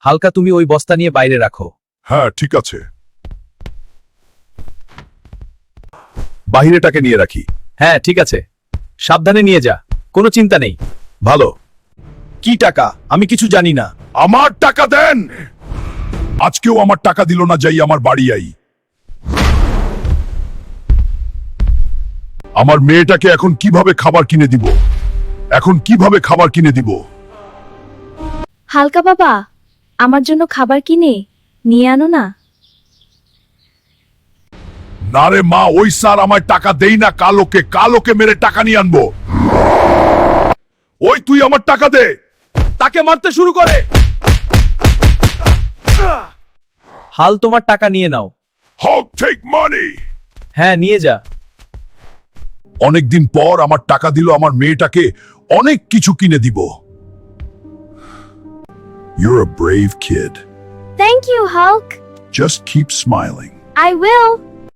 হালকা, তুমি ওই বস্তা নিয়ে বাইরে রাখো। হ্যাঁ ঠিক আছে, বাহিরেটাকে নিয়ে রাখি। হ্যাঁ ঠিক আছে, সাবধানে নিয়ে যা, কোনো চিন্তা নেই। ভালো। কি টাকা? আমি কিছু জানি না। আমার টাকা দেন। আজকেও আমার টাকা দিল না, যাই আমার বাড়ি আই। আমার মেয়েটাকে এখন কিভাবে খাবার কিনে দিব? হালকা বাবা, আমার জন্য খাবার কিনে নিয়ে আনো না। না রে মা, ওই স্যার আমায় টাকা দেই না, কালোকে মেরে টাকা নিয়ে আনবো। ওই তুই আমার টাকা দে। তাকে মারতে শুরু করে। হাল, তোমার টাকা নিয়ে নাও। Hulk, take money. হ্যাঁ নিয়ে যা। অনেকদিন পর আমার টাকা দিল, আমার মেয়েটাকে অনেক কিছু কিনে দিব। You're a brave kid. Thank you, Hulk. Just keep smiling. I will.